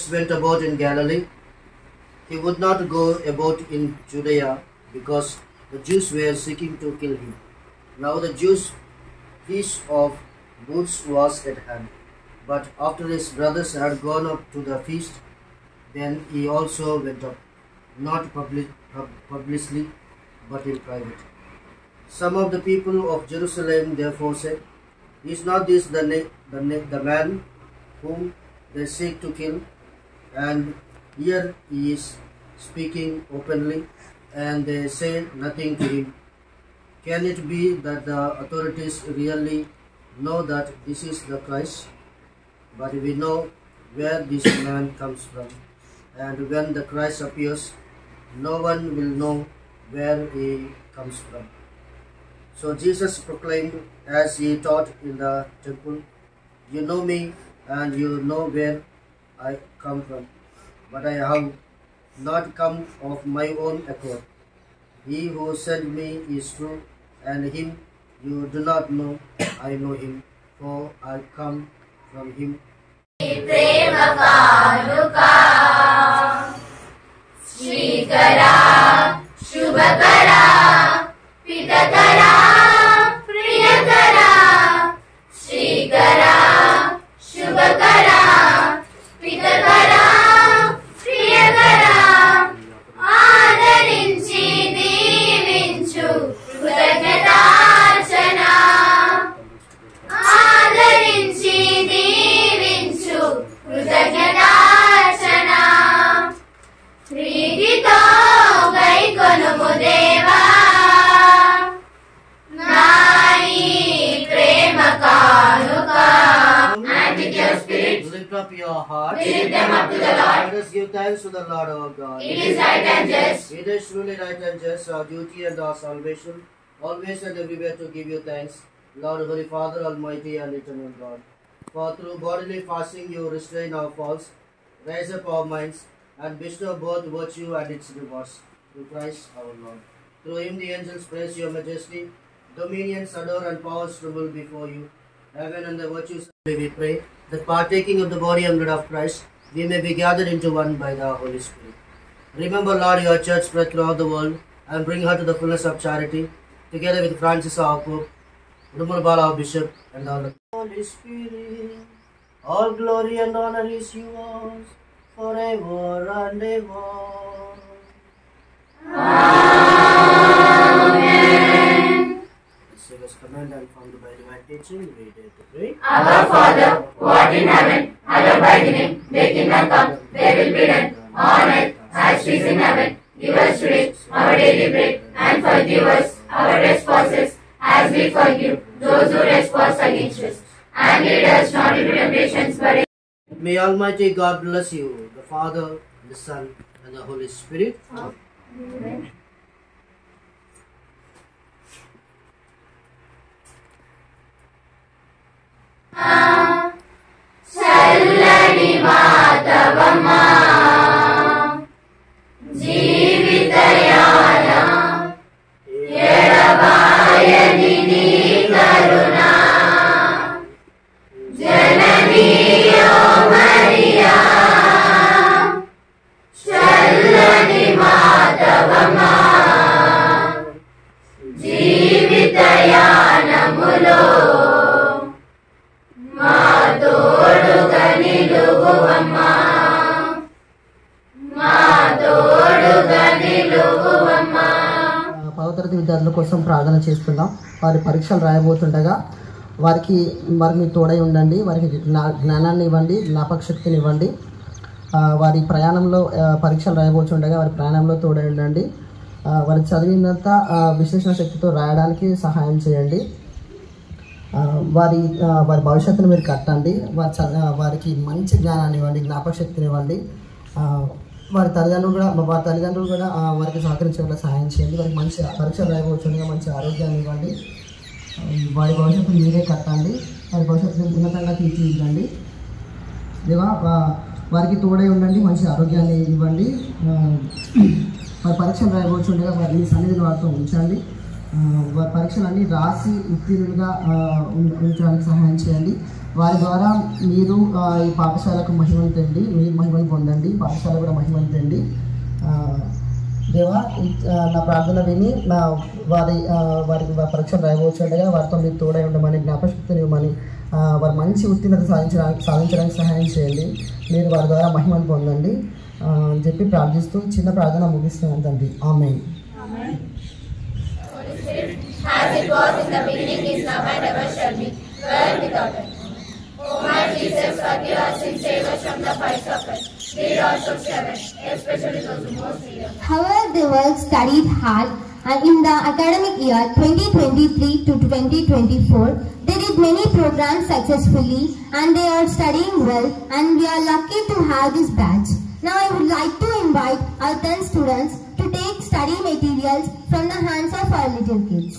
Jesus went about in Galilee. He would not go about in Judea because the Jews were seeking to kill him. Now the Jews' feast of booths was at hand. But after his brothers had gone up to the feast, then he also went up, not publicly, but in private. Some of the people of Jerusalem therefore said, "Is not this the man whom they seek to kill? And here he is speaking openly, and they say nothing to him. Can it be that the authorities really know that this is the Christ? But we know where this man comes from, and when the Christ appears, no one will know where he comes from." So Jesus proclaimed as he taught in the temple, "You know me, and you know where I come from, but I have not come of my own accord. He who sent me is true, and him you do not know. I know him, for I come from him." Shrikara, Shubhakara, Pitakara, Priyakara. Shrikara, Shubhakara, Pitakara, Priyakara. Adarinchi దీవించు కృతజ్ఞతార్చన. ఆదరించి దీవించు కృతజ్ఞతార్చన. ప్రీతితో గైకొనుము దేవా, నా ఈ ప్రేమ కానుక. And with your spirit, Lift up your heart. lift them up to the Lord. Let us give thanks to the Lord our God. It is right and just. It is truly right and just, our duty and our salvation, always and everywhere to give you thanks, Lord, Holy Father, Almighty and Eternal God. For through bodily fasting you restrain our faults, raise up our minds, and bestow both virtue and its rewards, through Christ our Lord. Through him the angels praise your majesty, dominions adore and powers tremble before you. Heaven and the virtues, we pray, that partaking of the body and blood of Christ, we may be gathered into one by the Holy Spirit. Remember, Lord, your church spread throughout the world, and bring her to the fullness of charity, together with Francis our Pope, Udumurabal our Bishop, and all the Holy Spirit. All glory and honor is yours, forever and ever. Amen. Savior's command and founded by divine teaching, we dare to pray. Our Father, who art in heaven, hallowed be thy name. Thy kingdom come, thy will be done, on earth as it is in heaven. Give us today our daily bread, and forgive us our trespasses, as we forgive those who trespass against us. And lead us not into temptations, but May Almighty God bless you, the Father, the Son, and the Holy Spirit. Amen. చల్లని మాతవమా, జీవితయాన ఎడబాయని నీ కరుణ. జననీయో మరియా, చల్లని మాతవమా, జీవితయానములో మా తోడుగా నిలువువమ్మా, మా తోడుగా నిలువువమ్మా. పదవ తరగతి విద్యార్థుల కోసం ప్రార్థన చేస్తున్నాం. వారి పరీక్షలు రాయబోతుండగా వారికి మీ తోడై ఉండండి. వారికి జ్ఞానాన్ని ఇవ్వండి, జ్ఞాపకశక్తిని ఇవ్వండి. వారి ప్రయాణంలో పరీక్షలు రాయబోతుండగా వారి ప్రయాణంలో తోడై ఉండండి. వారి చదివినంతా విశ్లేషణ శక్తితో రాయడానికి సహాయం చేయండి. వారి భవిష్యత్తును మీరు కట్టండి. వారికి మంచి జ్ఞానాన్ని ఇవ్వండి, జ్ఞాపకశక్తిని ఇవ్వండి. వారి తల్లిదండ్రులు కూడా వారికి సహకరించేలా సహాయం చేయండి. వారికి మంచి పరీక్షలు రాయబోతుండగా మంచి ఆరోగ్యాన్ని ఇవ్వండి. వారి భవిష్యత్తును మీరే కట్టండి. వారి భవిష్యత్తును ఉన్నతంగా తీర్చిదిద్దండి. దేవా, వారికి తోడై ఉండండి, మంచి ఆరోగ్యాన్ని ఇవ్వండి. వారి పరీక్షలు రాయబోతుండగా వారి మీ సన్నిధిని వారితో ఉంచండి. వారి పరీక్షలన్నీ రాసి ఉత్తీర్ణులుగా ఉంచడానికి సహాయం చేయండి. వారి ద్వారా మీరు ఈ పాఠశాలకు మహిమను తెండి, మీరు మహిమను పొందండి, పాఠశాల కూడా మహిమను తెండి. దేవా, నా ప్రార్థన విని వారికి పరీక్షలు రాయవచ్చుండగా వారితో మీరు తోడై ఉండమని, జ్ఞాపశక్తిని ఇవ్వమని, వారు మంచి ఉత్తీర్ణత సాధించడానికి సహాయం చేయండి. మీరు వారి ద్వారా మహిమను పొందండి అని చెప్పి ప్రార్థిస్తూ చిన్న ప్రార్థన ముగిస్తున్నాను తండ్రి. ఆమేన్. As it was in the beginning, is now, and ever shall be, world without end. O my Jesus, forgive us and save us from the fires of hell. Lead us of heaven, especially those who most need us. However, they worked studied hard, and in the academic year 2023 to 2024, they did many programs successfully, and they are studying well, and we are lucky to have this batch. Now I would like to invite our 10 students to take study materials from the hands of our little kids.